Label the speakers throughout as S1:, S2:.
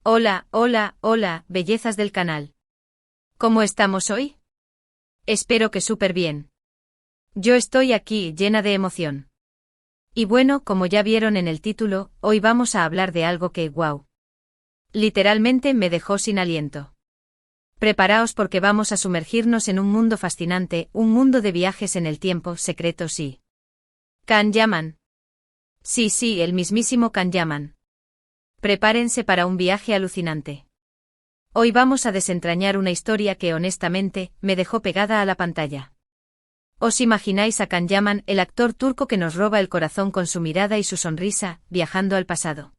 S1: Hola, hola, hola, bellezas del canal. ¿Cómo estamos hoy? Espero que súper bien. Yo estoy aquí llena de emoción. Y bueno, como ya vieron en el título, hoy vamos a hablar de algo que, wow. Literalmente me dejó sin aliento. Preparaos porque vamos a sumergirnos en un mundo fascinante, un mundo de viajes en el tiempo, secretos y... Can Yaman. Sí, el mismísimo Can Yaman. Prepárense para un viaje alucinante. Hoy vamos a desentrañar una historia que honestamente, me dejó pegada a la pantalla. ¿Os imagináis a Can Yaman, el actor turco que nos roba el corazón con su mirada y su sonrisa, viajando al pasado?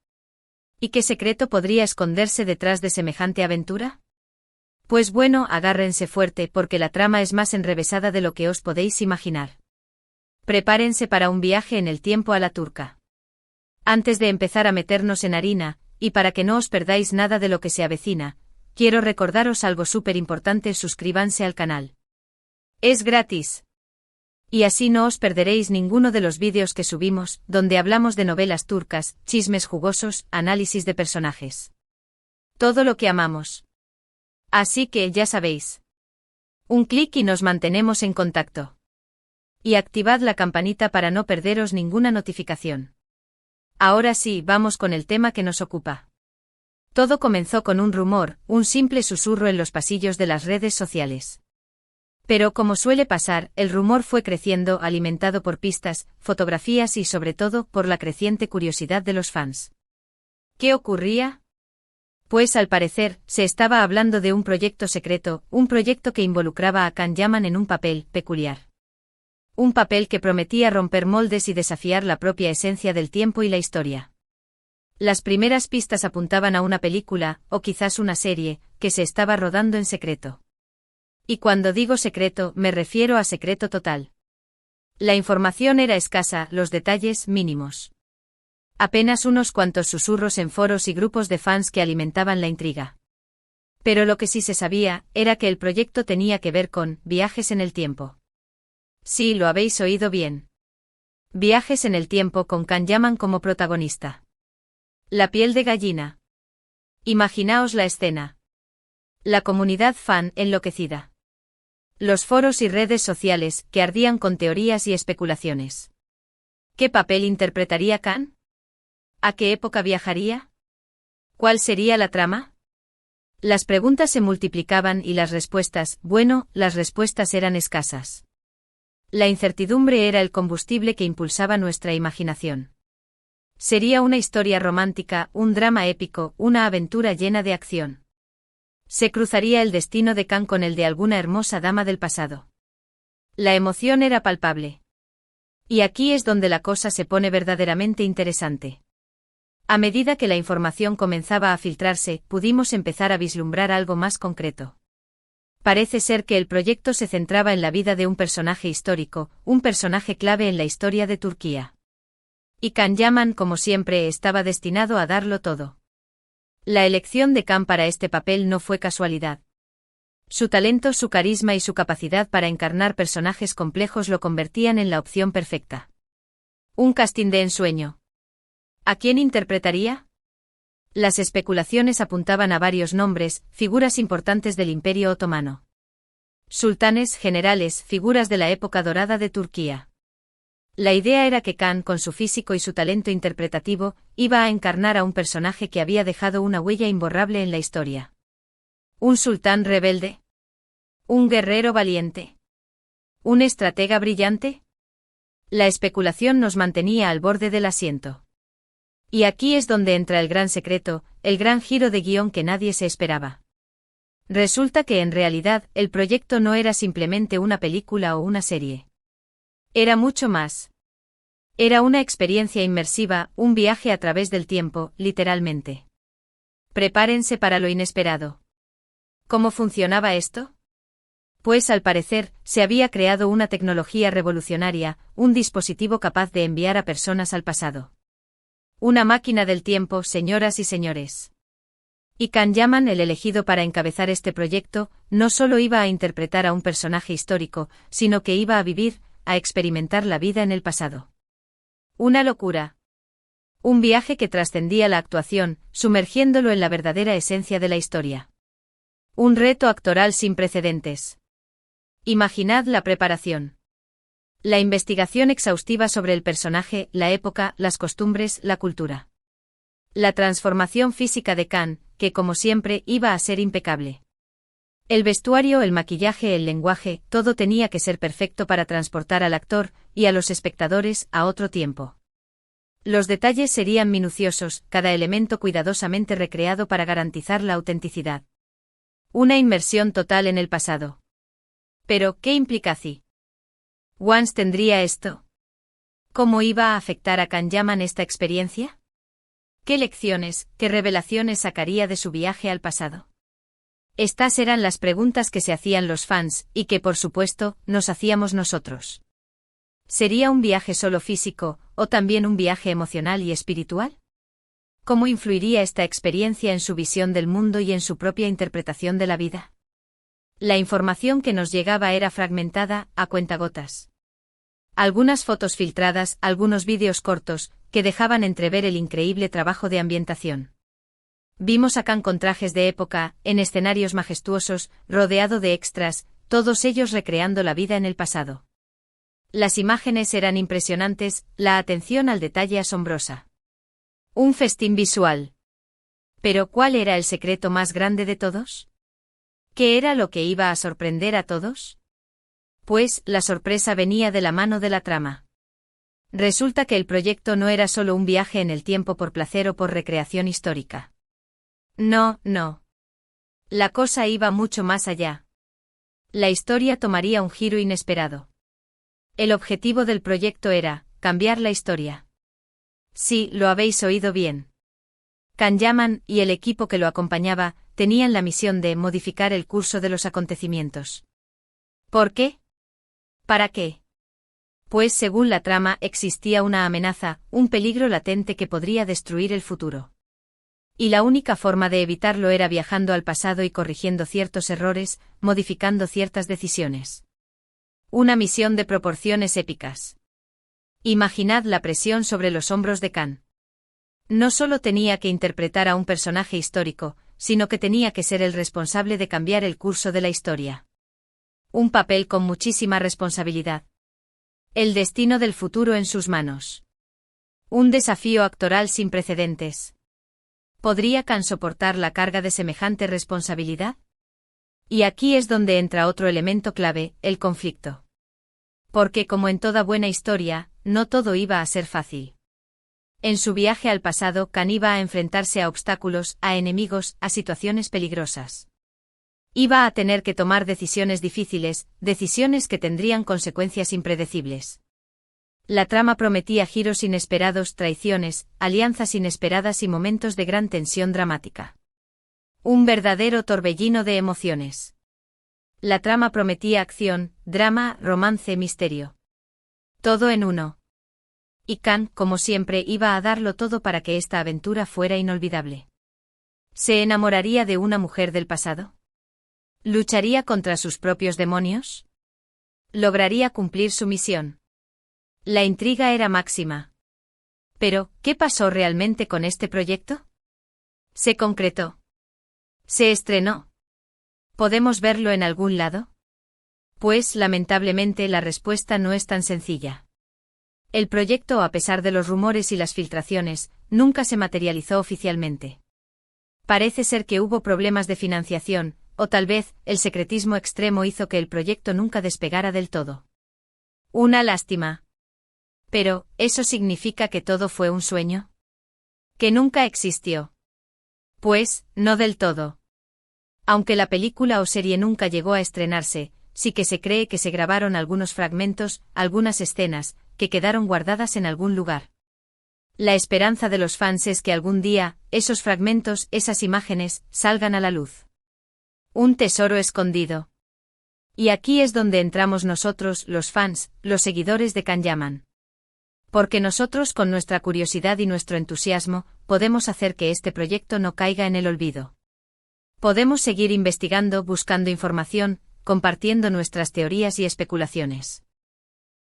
S1: ¿Y qué secreto podría esconderse detrás de semejante aventura? Pues bueno, agárrense fuerte porque la trama es más enrevesada de lo que os podéis imaginar. Prepárense para un viaje en el tiempo a la turca. Antes de empezar a meternos en harina, y para que no os perdáis nada de lo que se avecina, quiero recordaros algo súper importante: suscríbanse al canal. Es gratis. Y así no os perderéis ninguno de los vídeos que subimos, donde hablamos de novelas turcas, chismes jugosos, análisis de personajes. Todo lo que amamos. Así que ya sabéis. Un clic y nos mantenemos en contacto. Y activad la campanita para no perderos ninguna notificación. Ahora sí, vamos con el tema que nos ocupa. Todo comenzó con un rumor, un simple susurro en los pasillos de las redes sociales. Pero como suele pasar, el rumor fue creciendo, alimentado por pistas, fotografías y sobre todo, por la creciente curiosidad de los fans. ¿Qué ocurría? Pues al parecer, se estaba hablando de un proyecto secreto, un proyecto que involucraba a Can Yaman en un papel peculiar. Un papel que prometía romper moldes y desafiar la propia esencia del tiempo y la historia. Las primeras pistas apuntaban a una película, o quizás una serie, que se estaba rodando en secreto. Y cuando digo secreto, me refiero a secreto total. La información era escasa, los detalles mínimos. Apenas unos cuantos susurros en foros y grupos de fans que alimentaban la intriga. Pero lo que sí se sabía, era que el proyecto tenía que ver con viajes en el tiempo. Sí, lo habéis oído bien. Viajes en el tiempo con Can Yaman como protagonista. La piel de gallina. Imaginaos la escena. La comunidad fan enloquecida. Los foros y redes sociales que ardían con teorías y especulaciones. ¿Qué papel interpretaría Can? ¿A qué época viajaría? ¿Cuál sería la trama? Las preguntas se multiplicaban y las respuestas, bueno, las respuestas eran escasas. La incertidumbre era el combustible que impulsaba nuestra imaginación. Sería una historia romántica, un drama épico, una aventura llena de acción. Se cruzaría el destino de Can con el de alguna hermosa dama del pasado. La emoción era palpable. Y aquí es donde la cosa se pone verdaderamente interesante. A medida que la información comenzaba a filtrarse, pudimos empezar a vislumbrar algo más concreto. Parece ser que el proyecto se centraba en la vida de un personaje histórico, un personaje clave en la historia de Turquía. Y Can Yaman, como siempre, estaba destinado a darlo todo. La elección de Can para este papel no fue casualidad. Su talento, su carisma y su capacidad para encarnar personajes complejos lo convertían en la opción perfecta. Un casting de ensueño. ¿A quién interpretaría? Las especulaciones apuntaban a varios nombres, figuras importantes del Imperio Otomano. Sultanes, generales, figuras de la época dorada de Turquía. La idea era que Can, con su físico y su talento interpretativo, iba a encarnar a un personaje que había dejado una huella imborrable en la historia. ¿Un sultán rebelde? ¿Un guerrero valiente? ¿Un estratega brillante? La especulación nos mantenía al borde del asiento. Y aquí es donde entra el gran secreto, el gran giro de guión que nadie se esperaba. Resulta que en realidad, el proyecto no era simplemente una película o una serie. Era mucho más. Era una experiencia inmersiva, un viaje a través del tiempo, literalmente. Prepárense para lo inesperado. ¿Cómo funcionaba esto? Pues al parecer, se había creado una tecnología revolucionaria, un dispositivo capaz de enviar a personas al pasado. Una máquina del tiempo, señoras y señores. Y Can Yaman, el elegido para encabezar este proyecto, no solo iba a interpretar a un personaje histórico, sino que iba a vivir, a experimentar la vida en el pasado. Una locura. Un viaje que trascendía la actuación, sumergiéndolo en la verdadera esencia de la historia. Un reto actoral sin precedentes. Imaginad la preparación. La investigación exhaustiva sobre el personaje, la época, las costumbres, la cultura. La transformación física de Khan, que como siempre iba a ser impecable. El vestuario, el maquillaje, el lenguaje, todo tenía que ser perfecto para transportar al actor, y a los espectadores, a otro tiempo. Los detalles serían minuciosos, cada elemento cuidadosamente recreado para garantizar la autenticidad. Una inmersión total en el pasado. Pero, ¿qué implicación? ¿Once tendría esto? ¿Cómo iba a afectar a Kanyaman esta experiencia? ¿Qué lecciones, qué revelaciones sacaría de su viaje al pasado? Estas eran las preguntas que se hacían los fans, y que por supuesto, nos hacíamos nosotros. ¿Sería un viaje solo físico, o también un viaje emocional y espiritual? ¿Cómo influiría esta experiencia en su visión del mundo y en su propia interpretación de la vida? La información que nos llegaba era fragmentada, a cuentagotas. Algunas fotos filtradas, algunos vídeos cortos, que dejaban entrever el increíble trabajo de ambientación. Vimos a Khan con trajes de época, en escenarios majestuosos, rodeado de extras, todos ellos recreando la vida en el pasado. Las imágenes eran impresionantes, la atención al detalle asombrosa. Un festín visual. ¿Pero cuál era el secreto más grande de todos? ¿Qué era lo que iba a sorprender a todos? Pues, la sorpresa venía de la mano de la trama. Resulta que el proyecto no era solo un viaje en el tiempo por placer o por recreación histórica. No, no. La cosa iba mucho más allá. La historia tomaría un giro inesperado. El objetivo del proyecto era cambiar la historia. Sí, lo habéis oído bien. Kanyaman y el equipo que lo acompañaba tenían la misión de modificar el curso de los acontecimientos. ¿Por qué? ¿Para qué? Pues según la trama existía una amenaza, un peligro latente que podría destruir el futuro. Y la única forma de evitarlo era viajando al pasado y corrigiendo ciertos errores, modificando ciertas decisiones. Una misión de proporciones épicas. Imaginad la presión sobre los hombros de Khan. No solo tenía que interpretar a un personaje histórico, sino que tenía que ser el responsable de cambiar el curso de la historia. Un papel con muchísima responsabilidad. El destino del futuro en sus manos. Un desafío actoral sin precedentes. ¿Podría Khan soportar la carga de semejante responsabilidad? Y aquí es donde entra otro elemento clave, el conflicto. Porque como en toda buena historia, no todo iba a ser fácil. En su viaje al pasado, Khan iba a enfrentarse a obstáculos, a enemigos, a situaciones peligrosas. Iba a tener que tomar decisiones difíciles, decisiones que tendrían consecuencias impredecibles. La trama prometía giros inesperados, traiciones, alianzas inesperadas y momentos de gran tensión dramática. Un verdadero torbellino de emociones. La trama prometía acción, drama, romance, misterio. Todo en uno. Y Khan, como siempre, iba a darlo todo para que esta aventura fuera inolvidable. ¿Se enamoraría de una mujer del pasado? ¿Lucharía contra sus propios demonios? ¿Lograría cumplir su misión? La intriga era máxima. Pero, ¿qué pasó realmente con este proyecto? ¿Se concretó? ¿Se estrenó? ¿Podemos verlo en algún lado? Pues, lamentablemente, la respuesta no es tan sencilla. El proyecto, a pesar de los rumores y las filtraciones, nunca se materializó oficialmente. Parece ser que hubo problemas de financiación, o tal vez, el secretismo extremo hizo que el proyecto nunca despegara del todo. Una lástima. Pero, ¿eso significa que todo fue un sueño? ¿Que nunca existió? Pues, no del todo. Aunque la película o serie nunca llegó a estrenarse, sí que se cree que se grabaron algunos fragmentos, algunas escenas, que quedaron guardadas en algún lugar. La esperanza de los fans es que algún día, esos fragmentos, esas imágenes, salgan a la luz. Un tesoro escondido. Y aquí es donde entramos nosotros, los fans, los seguidores de Kanyaman. Porque nosotros, con nuestra curiosidad y nuestro entusiasmo, podemos hacer que este proyecto no caiga en el olvido. Podemos seguir investigando, buscando información, compartiendo nuestras teorías y especulaciones.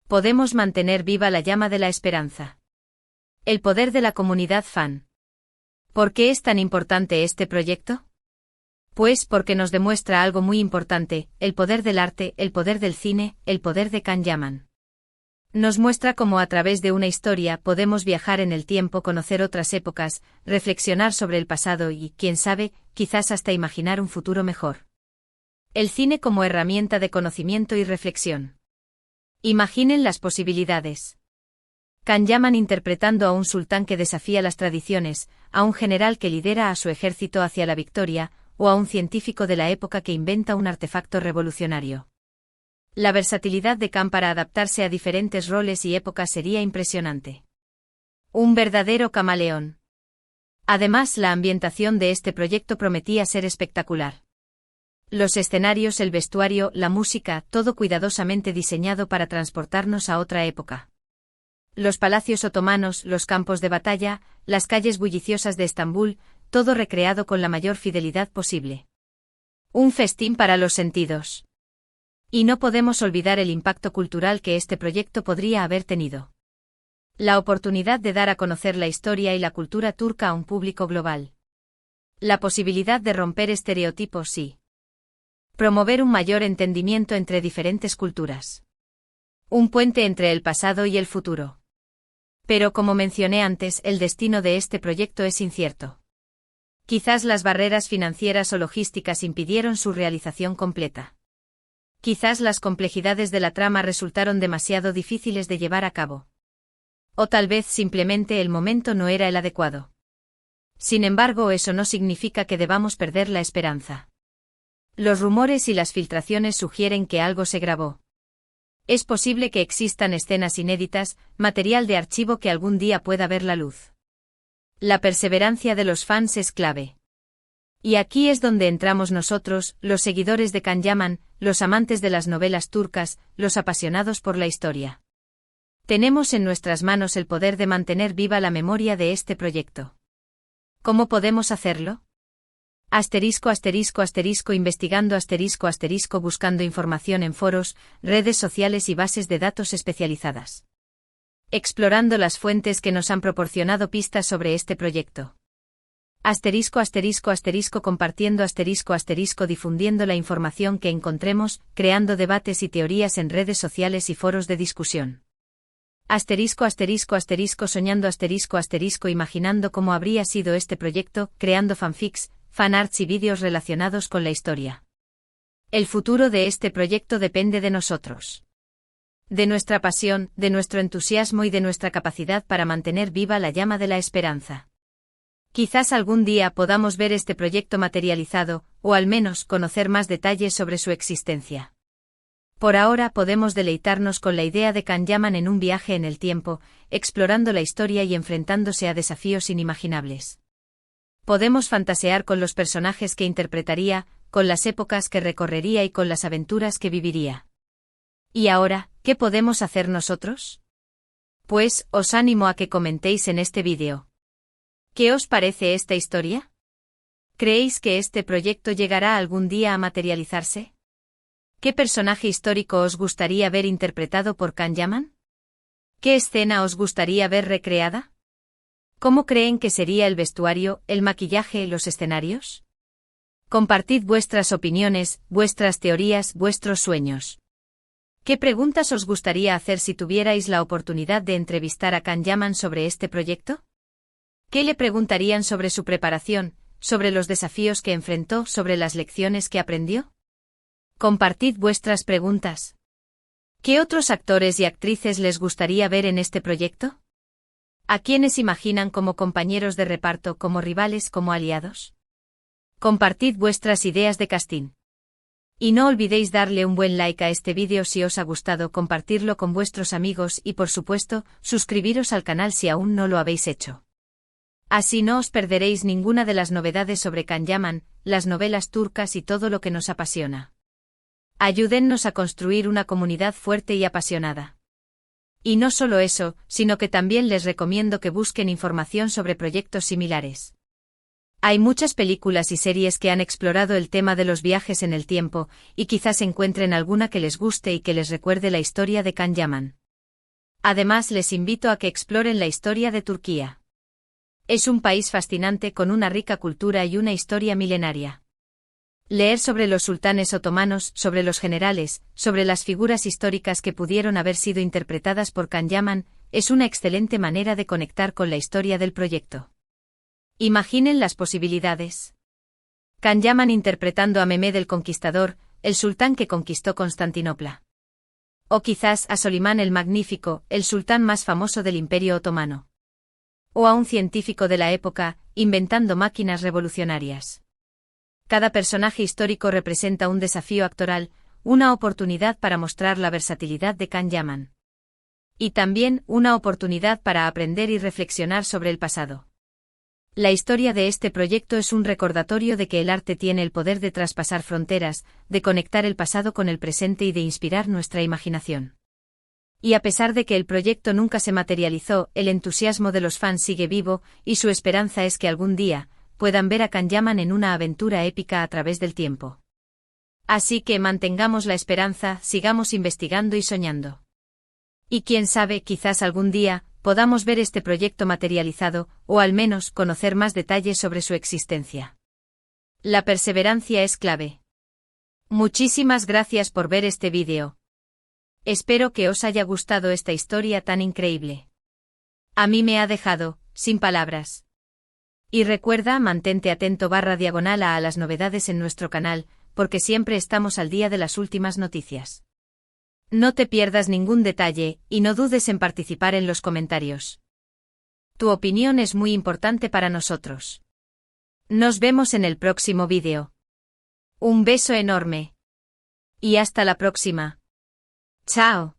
S1: Podemos mantener viva la llama de la esperanza. El poder de la comunidad fan. ¿Por qué es tan importante este proyecto? Pues porque nos demuestra algo muy importante, el poder del arte, el poder del cine, el poder de Kanyaman. Nos muestra cómo a través de una historia podemos viajar en el tiempo, conocer otras épocas, reflexionar sobre el pasado y, quién sabe, quizás hasta imaginar un futuro mejor. El cine como herramienta de conocimiento y reflexión. Imaginen las posibilidades. Kanyaman interpretando a un sultán que desafía las tradiciones, a un general que lidera a su ejército hacia la victoria, o a un científico de la época que inventa un artefacto revolucionario. La versatilidad de Khan para adaptarse a diferentes roles y épocas sería impresionante. Un verdadero camaleón. Además, la ambientación de este proyecto prometía ser espectacular. Los escenarios, el vestuario, la música, todo cuidadosamente diseñado para transportarnos a otra época. Los palacios otomanos, los campos de batalla, las calles bulliciosas de Estambul, todo recreado con la mayor fidelidad posible. Un festín para los sentidos. Y no podemos olvidar el impacto cultural que este proyecto podría haber tenido. La oportunidad de dar a conocer la historia y la cultura turca a un público global. La posibilidad de romper estereotipos, sí. Promover un mayor entendimiento entre diferentes culturas. Un puente entre el pasado y el futuro. Pero como mencioné antes, el destino de este proyecto es incierto. Quizás las barreras financieras o logísticas impidieron su realización completa. Quizás las complejidades de la trama resultaron demasiado difíciles de llevar a cabo. O tal vez simplemente el momento no era el adecuado. Sin embargo, eso no significa que debamos perder la esperanza. Los rumores y las filtraciones sugieren que algo se grabó. Es posible que existan escenas inéditas, material de archivo que algún día pueda ver la luz. La perseverancia de los fans es clave. Y aquí es donde entramos nosotros, los seguidores de Kanyaman, los amantes de las novelas turcas, los apasionados por la historia. Tenemos en nuestras manos el poder de mantener viva la memoria de este proyecto. ¿Cómo podemos hacerlo? Investigando buscando información en foros, redes sociales y bases de datos especializadas. Explorando las fuentes que nos han proporcionado pistas sobre este proyecto. Compartiendo difundiendo la información que encontremos, creando debates y teorías en redes sociales y foros de discusión. Soñando imaginando cómo habría sido este proyecto, creando fanfics, fanarts y vídeos relacionados con la historia. El futuro de este proyecto depende de nosotros. De nuestra pasión, de nuestro entusiasmo y de nuestra capacidad para mantener viva la llama de la esperanza. Quizás algún día podamos ver este proyecto materializado, o al menos conocer más detalles sobre su existencia. Por ahora podemos deleitarnos con la idea de Kanyaman en un viaje en el tiempo, explorando la historia y enfrentándose a desafíos inimaginables. Podemos fantasear con los personajes que interpretaría, con las épocas que recorrería y con las aventuras que viviría. ¿Y ahora, qué podemos hacer nosotros? Pues, os animo a que comentéis en este vídeo. ¿Qué os parece esta historia? ¿Creéis que este proyecto llegará algún día a materializarse? ¿Qué personaje histórico os gustaría ver interpretado por Kanyaman? ¿Qué escena os gustaría ver recreada? ¿Cómo creen que sería el vestuario, el maquillaje y los escenarios? Compartid vuestras opiniones, vuestras teorías, vuestros sueños. ¿Qué preguntas os gustaría hacer si tuvierais la oportunidad de entrevistar a Kanyaman sobre este proyecto? ¿Qué le preguntarían sobre su preparación, sobre los desafíos que enfrentó, sobre las lecciones que aprendió? Compartid vuestras preguntas. ¿Qué otros actores y actrices les gustaría ver en este proyecto? ¿A quiénes imaginan como compañeros de reparto, como rivales, como aliados? Compartid vuestras ideas de casting. Y no olvidéis darle un buen like a este vídeo si os ha gustado, compartirlo con vuestros amigos y por supuesto, suscribiros al canal si aún no lo habéis hecho. Así no os perderéis ninguna de las novedades sobre Kanyaman, las novelas turcas y todo lo que nos apasiona. Ayúdennos a construir una comunidad fuerte y apasionada. Y no solo eso, sino que también les recomiendo que busquen información sobre proyectos similares. Hay muchas películas y series que han explorado el tema de los viajes en el tiempo, y quizás encuentren alguna que les guste y que les recuerde la historia de Kanyaman. Además, les invito a que exploren la historia de Turquía. Es un país fascinante con una rica cultura y una historia milenaria. Leer sobre los sultanes otomanos, sobre los generales, sobre las figuras históricas que pudieron haber sido interpretadas por Can Yaman, es una excelente manera de conectar con la historia del proyecto. Imaginen las posibilidades. Can Yaman interpretando a Mehmed el Conquistador, el sultán que conquistó Constantinopla. O quizás a Solimán el Magnífico, el sultán más famoso del Imperio Otomano. O a un científico de la época, inventando máquinas revolucionarias. Cada personaje histórico representa un desafío actoral, una oportunidad para mostrar la versatilidad de Can Yaman. Y también una oportunidad para aprender y reflexionar sobre el pasado. La historia de este proyecto es un recordatorio de que el arte tiene el poder de traspasar fronteras, de conectar el pasado con el presente y de inspirar nuestra imaginación. Y a pesar de que el proyecto nunca se materializó, el entusiasmo de los fans sigue vivo, y su esperanza es que algún día puedan ver a Can Yaman en una aventura épica a través del tiempo. Así que mantengamos la esperanza, sigamos investigando y soñando. Y quién sabe, quizás algún día podamos ver este proyecto materializado, o al menos conocer más detalles sobre su existencia. La perseverancia es clave. Muchísimas gracias por ver este vídeo. Espero que os haya gustado esta historia tan increíble. A mí me ha dejado sin palabras. Y recuerda, mantente atento /diagonal a las novedades en nuestro canal, porque siempre estamos al día de las últimas noticias. No te pierdas ningún detalle, y no dudes en participar en los comentarios. Tu opinión es muy importante para nosotros. Nos vemos en el próximo vídeo. Un beso enorme. Y hasta la próxima. Chao.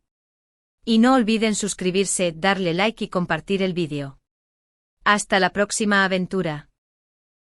S1: Y no olviden suscribirse, darle like y compartir el vídeo. Hasta la próxima aventura.